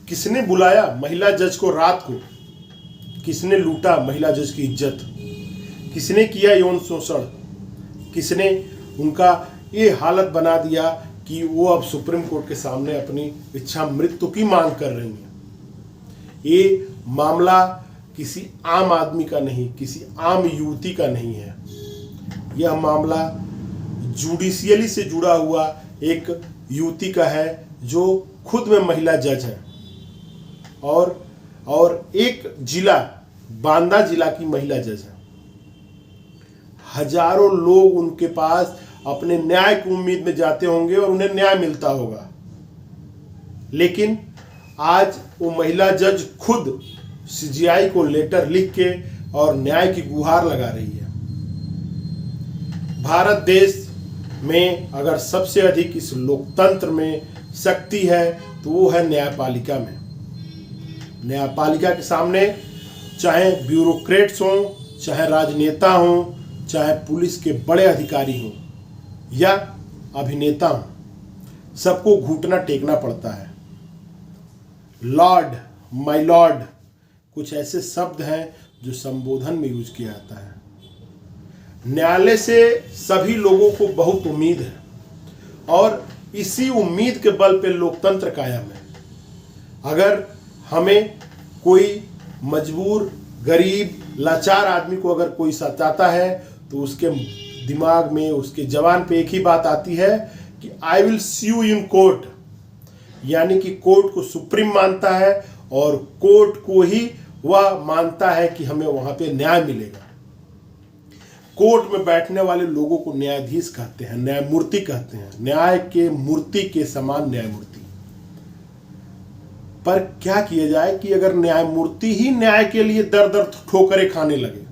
किसने बुलाया महिला जज को रात को? किसने लूटा महिला जज की इज्जत? किसने किया यौन शोषण? किसने उनका ये हालत बना दिया कि वो अब सुप्रीम कोर्ट के सामने अपनी इच्छा मृत्यु की मांग कर रही हैं? ये मामला किसी आम आदमी का नहीं, किसी आम युवती का नहीं है। यह मामला जुडिशियली से जुड़ा हुआ एक युवती का है जो खुद में महिला जज है और एक जिला बांदा जिला की महिला जज है। हजारों लोग उनके पास अपने न्याय की उम्मीद में जाते होंगे और उन्हें न्याय मिलता होगा, लेकिन आज वो महिला जज खुद सीजीआई को लेटर लिख के और न्याय की गुहार लगा रही है। भारत देश में अगर सबसे अधिक इस लोकतंत्र में शक्ति है तो वो है न्यायपालिका में। न्यायपालिका के सामने चाहे ब्यूरोक्रेट्स हों, चाहे राजनेता हों, चाहे पुलिस के बड़े अधिकारी हों या अभिनेता हों, सबको घुटना टेकना पड़ता है। लॉर्ड, माय लॉर्ड कुछ ऐसे शब्द हैं जो संबोधन में यूज किया जाता है। न्यायालय से सभी लोगों को बहुत उम्मीद है और इसी उम्मीद के बल पे लोकतंत्र कायम है। अगर हमें कोई मजबूर, गरीब, लाचार आदमी को अगर कोई सताता है तो उसके दिमाग में, उसके जबान पे एक ही बात आती है कि I will see you in court, यानी कि कोर्ट को सुप्रीम मानता है और कोर्ट को ही वह मानता है कि हमें वहां पे न्याय मिलेगा। कोर्ट में बैठने वाले लोगों को न्यायाधीश कहते हैं, न्यायमूर्ति कहते हैं, न्याय के मूर्ति के समान न्यायमूर्ति। पर क्या किया जाए कि अगर न्यायमूर्ति ही न्याय के लिए दर दर ठोकरें खाने लगे।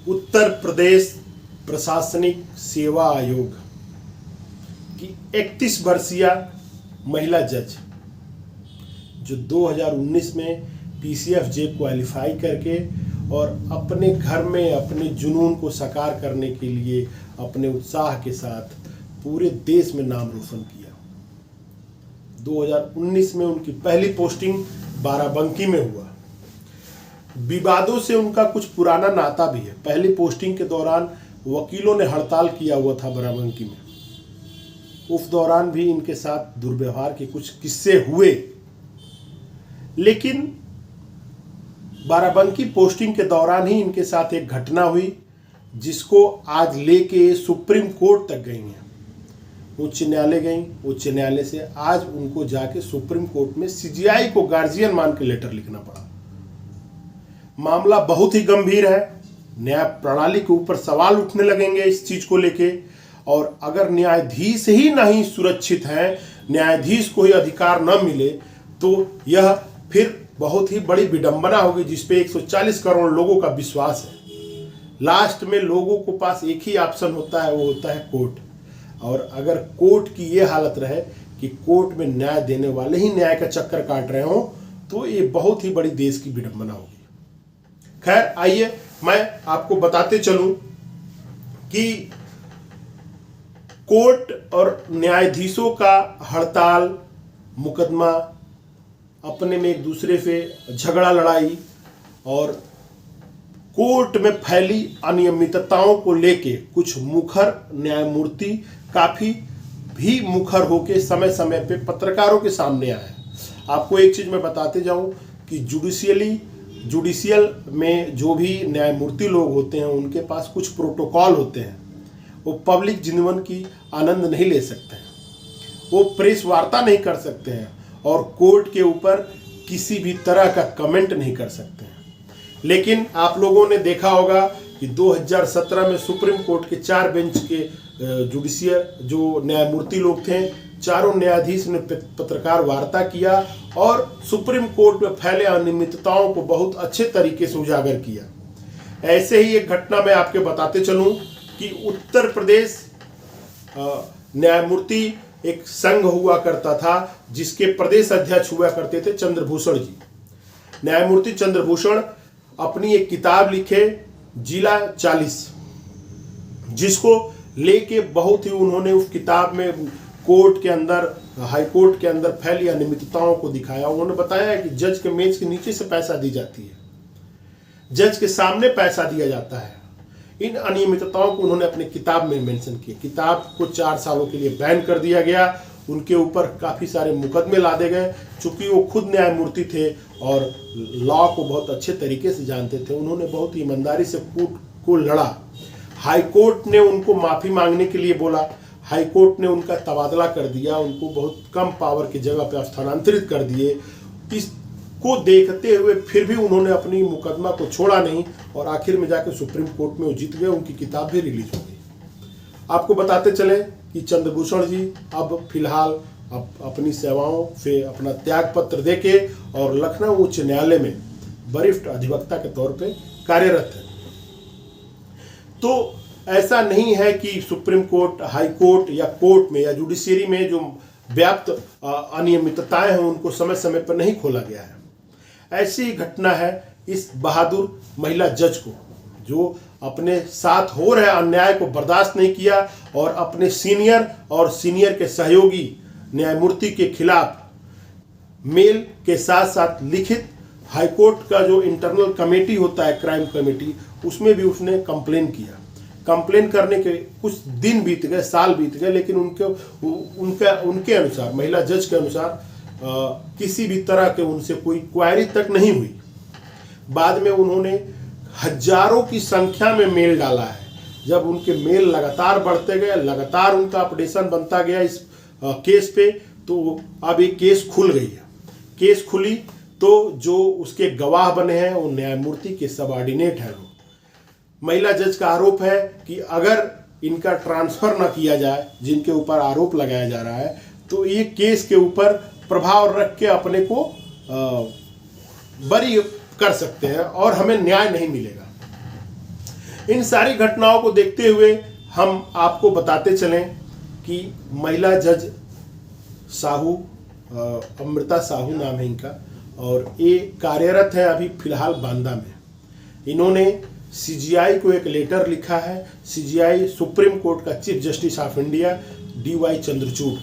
उत्तर प्रदेश प्रशासनिक सेवा आयोग की 31 वर्षीय महिला जज जो 2019 में पीसीएफ जे क्वालिफाई करके और अपने घर में अपने जुनून को साकार करने के लिए अपने उत्साह के साथ पूरे देश में नाम रोशन किया। 2019 में उनकी पहली पोस्टिंग बाराबंकी में हुआ। विवादों से उनका कुछ पुराना नाता भी है। पहली पोस्टिंग के दौरान वकीलों ने हड़ताल किया हुआ था बाराबंकी में। उस दौरान भी इनके साथ दुर्व्यवहार के कुछ किस्से हुए, लेकिन बाराबंकी पोस्टिंग के दौरान ही इनके साथ एक घटना हुई जिसको आज लेके सुप्रीम कोर्ट तक गई हैं। उच्च न्यायालय गई, उच्च न्यायालय से आज उनको जाके सुप्रीम कोर्ट में सीजीआई को गार्जियन मान के लेटर लिखना पड़ा। मामला बहुत ही गंभीर है। न्याय प्रणाली के ऊपर सवाल उठने लगेंगे इस चीज को लेके, और अगर न्यायाधीश ही नहीं सुरक्षित हैं, न्यायाधीश को ही अधिकार न मिले तो यह फिर बहुत ही बड़ी विडंबना होगी जिसपे 140 करोड़ लोगों का विश्वास है। लास्ट में लोगों को पास एक ही ऑप्शन होता है, वो होता है कोर्ट। और अगर कोर्ट की ये हालत रहे कि कोर्ट में न्याय देने वाले ही न्याय का चक्कर काट रहे हों तो ये बहुत ही बड़ी देश की विडंबना होगी। खैर, आइए मैं आपको बताते चलूं कि कोर्ट और न्यायाधीशों का हड़ताल, मुकदमा, अपने में एक दूसरे से झगड़ा लड़ाई और कोर्ट में फैली अनियमितताओं को लेके कुछ मुखर न्यायमूर्ति काफी भी मुखर होके समय समय पे पत्रकारों के सामने आए। आपको एक चीज मैं बताते जाऊं कि जुडिशियल में जो भी न्यायमूर्ति लोग होते हैं उनके पास कुछ प्रोटोकॉल होते हैं। वो पब्लिक जीवन की आनंद नहीं ले सकते हैं, वो प्रेस वार्ता नहीं कर सकते हैं और कोर्ट के ऊपर किसी भी तरह का कमेंट नहीं कर सकते हैं। लेकिन आप लोगों ने देखा होगा कि 2017 में सुप्रीम कोर्ट के 4 बेंच के जुडिशियल जो न्यायमूर्ति लोग थे, चारों न्यायाधीश ने पत्रकार वार्ता किया और सुप्रीम कोर्ट में फैले अनियमितताओं को बहुत अच्छे तरीके से उजागर किया। ऐसे ही एक घटना मैं आपके बताते चलूं कि उत्तर प्रदेश न्यायमूर्ति एक संघ हुआ करता था जिसके प्रदेश अध्यक्ष हुआ करते थे चंद्रभूषण जी। न्यायमूर्ति चंद्रभूषण अपनी एक किताब लिखे जिला 40, जिसको लेके बहुत ही उन्होंने उस किताब में कोर्ट के अंदर, हाई कोर्ट के अंदर फैली अनियमितताओं को दिखाया। उन्होंने बताया कि जज के मेज के नीचे से पैसा दी जाती है, जज के सामने पैसा दिया जाता है। इन अनियमितताओं को उन्होंने अपनी किताब में मेंशन किया। किताब को 4 सालों के लिए बैन कर दिया गया। उनके ऊपर काफ़ी सारे मुकदमे लादे गए। चूंकि वो खुद न्यायमूर्ति थे और लॉ को बहुत अच्छे तरीके से जानते थे, उन्होंने बहुत ईमानदारी से कोर्ट को लड़ा। हाई कोर्ट ने उनको माफ़ी मांगने के लिए बोला। हाई कोर्ट ने उनका तबादला कर दिया, उनको बहुत कम पावर की जगह पर स्थानांतरित कर दिए। इसको देखते हुए फिर भी उन्होंने अपनी मुकदमा को छोड़ा नहीं और आखिर में जाकर सुप्रीम कोर्ट में वो जीत गए। उनकी किताब भी रिलीज हो गई। आपको बताते चले कि चंद्रभूषण जी अब फिलहाल अपनी सेवाओं से अपना त्याग पत्र देके और लखनऊ उच्च न्यायालय में वरिष्ठ अधिवक्ता के तौर पे कार्यरत है। तो ऐसा नहीं है कि सुप्रीम कोर्ट, हाई कोर्ट या कोर्ट में या जुडिशरी में जो व्याप्त अनियमितताएं हैं उनको समय समय पर नहीं खोला गया है। ऐसी ही घटना है इस बहादुर महिला जज को, जो अपने साथ हो रहे अन्याय को बर्दाश्त नहीं किया और अपने सीनियर और सीनियर के सहयोगी न्यायमूर्ति के खिलाफ मेल के साथ साथ लिखित हाईकोर्ट का जो इंटरनल कमेटी होता है, क्राइम कमेटी, उसमें भी उसने कंप्लेन किया। कंप्लेन करने के कुछ दिन बीत गए, साल बीत गए, लेकिन उनके अनुसार, महिला जज के अनुसार किसी भी तरह के उनसे कोई क्वायरी तक नहीं हुई। बाद में उन्होंने हजारों की संख्या में मेल डाला है। जब उनके मेल लगातार बढ़ते गए, लगातार उनका अपडेशन बनता गया इस केस पे, तो अब ये केस खुल गई है। केस खुली तो जो उसके गवाह बने हैं वो न्यायमूर्ति के सबऑर्डिनेट हैं लोग। महिला जज का आरोप है कि अगर इनका ट्रांसफर न किया जाए, जिनके ऊपर आरोप लगाया जा रहा है, तो ये केस के ऊपर प्रभाव रख के अपने को बरी कर सकते हैं और हमें न्याय नहीं मिलेगा। इन सारी घटनाओं को देखते हुए हम आपको बताते चलें कि महिला जज साहू, अमृता साहू नाम है इनका, और ये कार्यरत है अभी फिलहाल बांदा में। इन्होंने सीजीआई को एक लेटर लिखा है। सीजीआई सुप्रीम कोर्ट का chief justice of India DY Chandrachud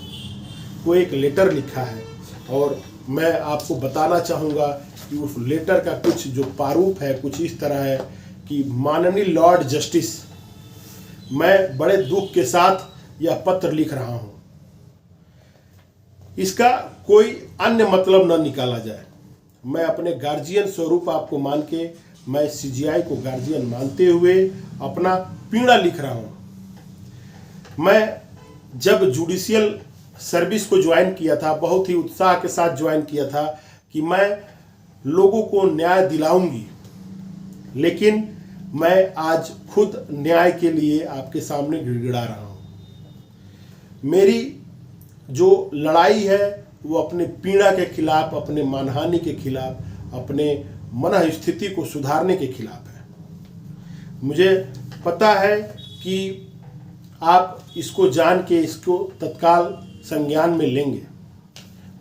को एक लेटर लिखा है और मैं आपको बताना चाहूँगा कि उस लेटर का कुछ जो प्रारूप है कुछ इस तरह है कि माननीय लॉर्ड जस्टिस, मैं बड़े दुख के साथ यह पत्र लिख रहा हूँ। इसका कोई अन्य मतलब न निकाला जाए। मैं अपने गार्जियन स्वरूप आपको मान के, मैं CGI को गार्जियन मानते हुए अपना पीड़ा लिख रहा हूँ। मैं जब जुडिशियल सर्विस को ज्वाइन किया था, बहुत ही उत्साह के साथ ज्वाइन किया था कि मैं लोगों को न्याय दिलाऊंगी, लेकिन मैं आज खुद न्याय के लिए आपके सामने गिड़गिड़ा रहा हूँ। मेरी जो लड़ाई है वो अपने पीड़ा के खिलाफ, अपने मानहानि के खिलाफ, अपने मन स्थिति को सुधारने के खिलाफ है। मुझे पता है कि आप इसको जान के इसको तत्काल संज्ञान में लेंगे।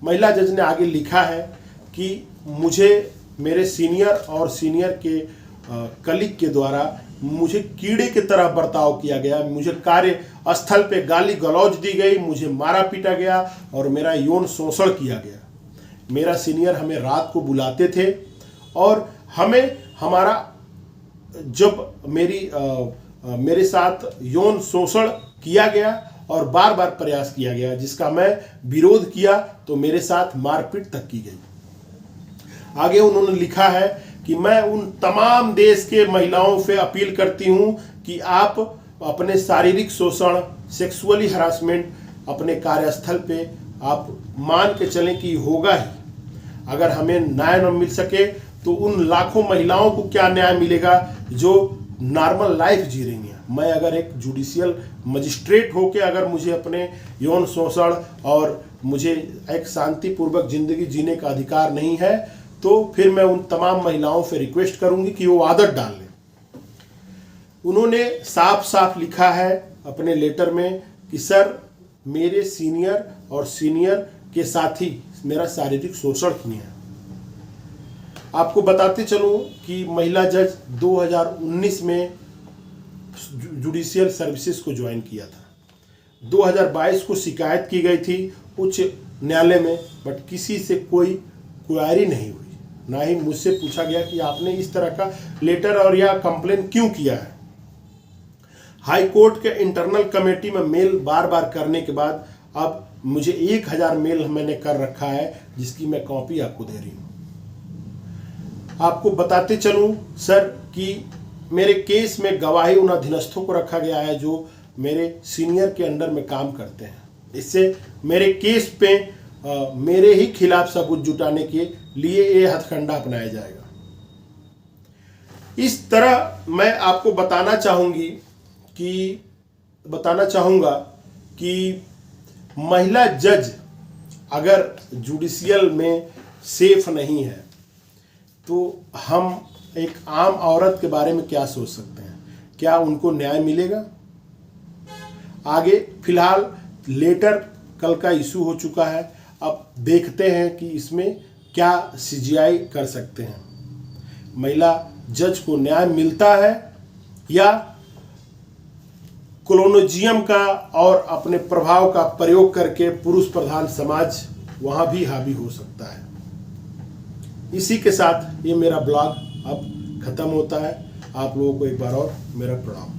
महिला जज ने आगे लिखा है कि मुझे मेरे सीनियर और सीनियर के कलीग के द्वारा मुझे कीड़े की तरह बर्ताव किया गया। मुझे कार्य स्थल पे गाली गलौज दी गई, मुझे मारा पीटा गया और मेरा यौन शोषण किया गया। मेरा सीनियर हमें रात को बुलाते थे और हमें हमारा जब मेरे साथ यौन शोषण किया गया और बार बार प्रयास किया गया, जिसका मैं विरोध किया तो मेरे साथ मारपीट तक की गई। आगे उन्होंने लिखा है कि मैं उन तमाम देश के महिलाओं से अपील करती हूं कि आप अपने शारीरिक शोषण, सेक्सुअली हरासमेंट अपने कार्यस्थल पे आप मान के चलें कि होगा ही। अगर हमें न्याय न मिल सके तो उन लाखों महिलाओं को क्या न्याय मिलेगा जो नॉर्मल लाइफ जी रही हैं। मैं अगर एक जुडिशियल मजिस्ट्रेट होकर अगर मुझे अपने यौन शोषण और मुझे एक शांतिपूर्वक जिंदगी जीने का अधिकार नहीं है, तो फिर मैं उन तमाम महिलाओं से रिक्वेस्ट करूंगी कि वो आदत डाल लें। उन्होंने साफ साफ लिखा है अपने लेटर में कि सर, मेरे सीनियर और सीनियर के साथी मेरा शारीरिक शोषण किए हैं। आपको बताते चलूं कि महिला जज 2019 में जुडिशियल सर्विसेज को ज्वाइन किया था। 2022 को शिकायत की गई थी उच्च न्यायालय में, बट किसी से कोई क्वायरी नहीं हुई, ना ही मुझसे पूछा गया कि आपने इस तरह का लेटर और या कंप्लेन क्यों किया है। हाई कोर्ट के इंटरनल कमेटी में मेल बार बार करने के बाद अब मुझे 1000 मेल मैंने कर रखा है, जिसकी मैं कॉपी आपको दे रही हूँ। आपको बताते चलूँ सर कि मेरे केस में गवाही उन अधीनस्थों को रखा गया है जो मेरे सीनियर के अंडर में काम करते हैं। इससे मेरे केस पे मेरे ही खिलाफ सबूत जुटाने के लिए ये हथकंडा अपनाया जाएगा। इस तरह मैं आपको बताना चाहूँगा कि महिला जज अगर जुडिशियल में सेफ नहीं है तो हम एक आम औरत के बारे में क्या सोच सकते हैं? क्या उनको न्याय मिलेगा? आगे फिलहाल लेटर कल का इशू हो चुका है, अब देखते हैं कि इसमें क्या सीजीआई कर सकते हैं। महिला जज को न्याय मिलता है या कॉलोनियलिज्म का और अपने प्रभाव का प्रयोग करके पुरुष प्रधान समाज वहां भी हावी हो सकता है। इसी के साथ ये मेरा ब्लॉग अब खत्म होता है। आप लोगों को एक बार और मेरा प्रणाम।